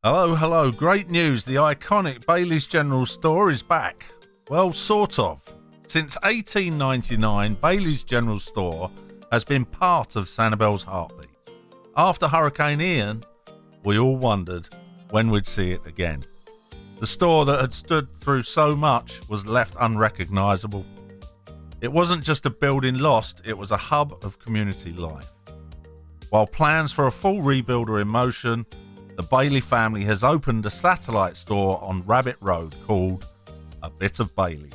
Hello, hello. Great news. The iconic Bailie's General Store is back. Well, sort of. Since 1899, Bailie's General Store has been part of Sanibel's heartbeat. After Hurricane Ian, we all wondered when we'd see it again. The store that had stood through so much was left unrecognisable. It wasn't just a building lost, it was a hub of community life. While plans for a full rebuild are in motion, the Bailie family has opened a satellite store on Rabbit Road called A Bit of Bailey's.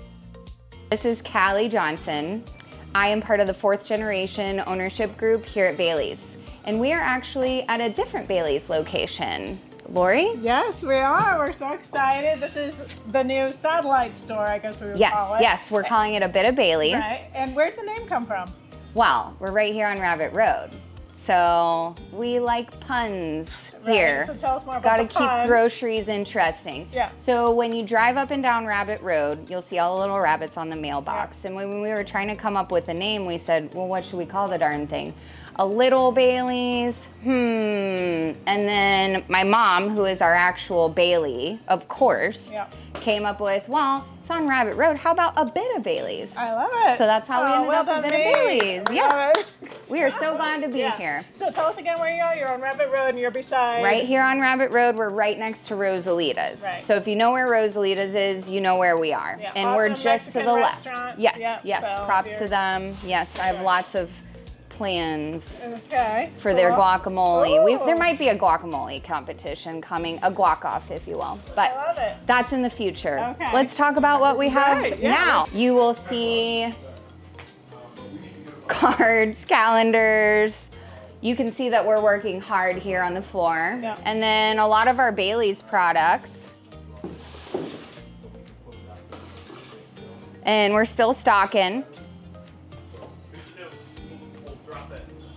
This is Calli Johnson. I am part of the 4th generation ownership group here at Bailey's. And we are actually at a different Bailey's location. Lori? Yes, we are. We're so excited. This is the new satellite store, I guess we would call it. Yes, we're calling it A Bit of Bailey's. Right. And where'd the name come from? Well, we're right here on Rabbit Road. So we like puns here. So tell us more about Gotta the pun. keep groceries interesting. Yeah. So when you drive up and down Rabbit Road, you'll see all the little rabbits on the mailbox. Yeah. And when we were trying to come up with a name, we said, well, what should we call the darn thing? A Little Bailey's? And then my mom, who is our actual Bailie, of course, came up with, well, it's on Rabbit Road. How about A Bit of Bailey's? I love it. So that's how we ended up A Bit of Bailey's. Yes. We are so glad to be here. So tell us again where you are. You're on Rabbit Road and you're beside. Right here on Rabbit Road, we're right next to Rosalita's. Right. So if you know where Rosalita's is, you know where we are. Yeah. And Awesome we're just Mexican to the left. restaurant. Yes, Yep. yes. So Props to them. Yes, I have lots of plans for their guacamole. There might be a guacamole competition coming, a guac-off, if you will. But I love it. that's in the future. Okay. Let's talk about what we have yeah. now. You will see cards, calendars. You can see that we're working hard here on the floor. Yeah. And then a lot of our Bailey's products. And we're still stocking.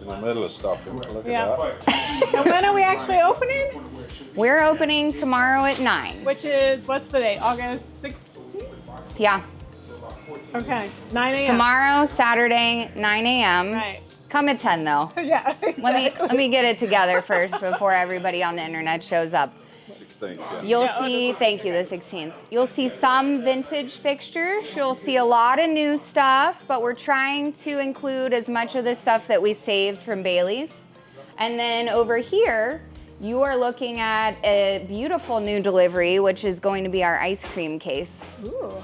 In the middle of stocking. Look at And when are we actually opening? We're opening tomorrow at 9. Which is, what's the date? August 16th? Yeah. Okay, 9 a.m. Tomorrow, Saturday, 9 a.m. Right. Come at 10 though. Yeah, exactly. Let me get it together first before everybody on the internet shows up. that. 16th, yeah. You'll see, thank you, the 16th. You'll see some vintage fixtures. You'll see a lot of new stuff, but we're trying to include as much of the stuff that we saved from Bailey's. And then over here, you are looking at a beautiful new delivery, which is going to be our ice cream case. Ooh.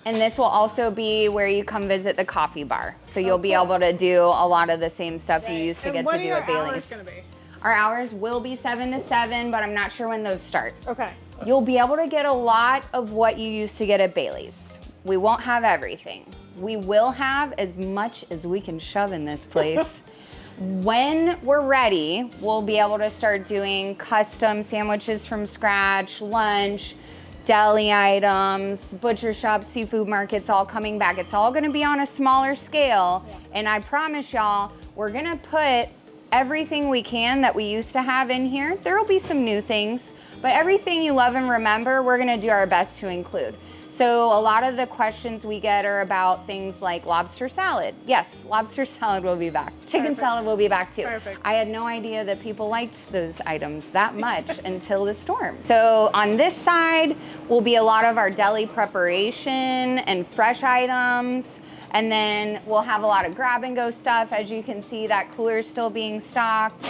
And this will also be where you come visit the coffee bar. So you'll be able to do a lot of the same stuff you used to get to do at Bailey's. What are your hours going to be? Our hours will be 7 to 7, but I'm not sure when those start. Okay. You'll be able to get a lot of what you used to get at Bailey's. We won't have everything. We will have as much as we can shove in this place. When we're ready, we'll be able to start doing custom sandwiches from scratch, lunch, deli items, butcher shops, seafood markets, all coming back. It's all gonna be on a smaller scale. And I promise y'all, we're gonna put everything we can that we used to have in here. There will be some new things, but everything you love and remember, we're gonna do our best to include. So a lot of the questions we get are about things like lobster salad. Yes, lobster salad will be back. Chicken salad will be back too. Perfect. I had no idea that people liked those items that much until the storm. So on this side will be a lot of our deli preparation and fresh items. And then we'll have a lot of grab and go stuff. As you can see, that cooler is still being stocked.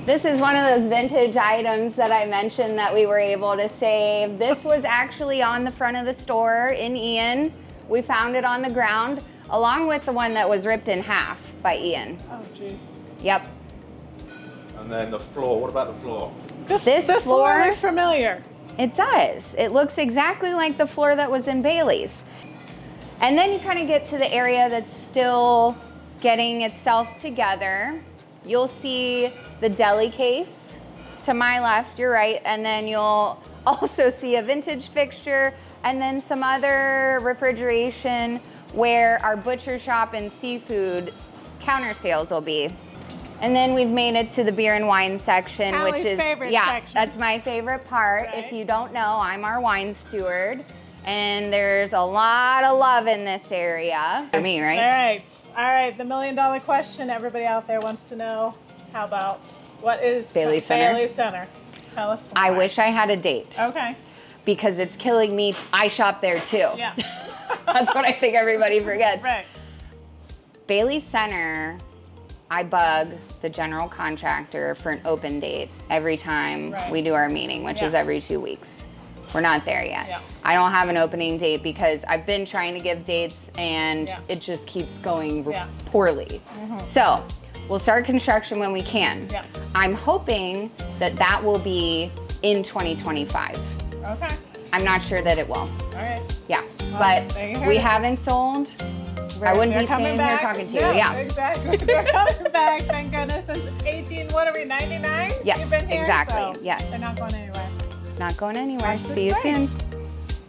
This is one of those vintage items that I mentioned that we were able to save. This was actually on the front of the store in Ian. We found it on the ground, along with the one that was ripped in half by Ian. Oh, geez. Yep. And then the floor. What about the floor? This floor looks familiar. It does. It looks exactly like the floor that was in Bailey's. And then you kind of get to the area that's still getting itself together. You'll see the deli case to my left, you're right, and then you'll also see a vintage fixture and then some other refrigeration where our butcher shop and seafood counter sales will be. And then we've made it to the beer and wine section, Calli's which is, favorite yeah, section. that's my favorite part. Right. If you don't know, I'm our wine steward. And there's a lot of love in this area. For me, right? All right, the $1 million question everybody out there wants to know. How about, what is Bailey Center? Bailey Center? Tell us I why. wish I had a date Okay. because it's killing me. I shop there too. Yeah. That's what I think everybody forgets. Right. Bailie Center, I bug the general contractor for an open date every time Right. we do our meeting, which is Yeah. every 2 weeks. We're not there yet. Yeah. I don't have an opening date because I've been trying to give dates and Yeah. it just keeps going Yeah. poorly. So we'll start construction when we can. Yeah. I'm hoping that that will be in 2025. Okay. I'm not sure that it will. All right. Yeah, Well, but there you heard we it. haven't sold. I wouldn't They're be coming standing here back. talking to you. Yeah. Exactly. They're coming back. Thank goodness. Since 99? Yes, You've been here, exactly. so Yes. They're not going anywhere. Not going anywhere. Watch this See you space. soon.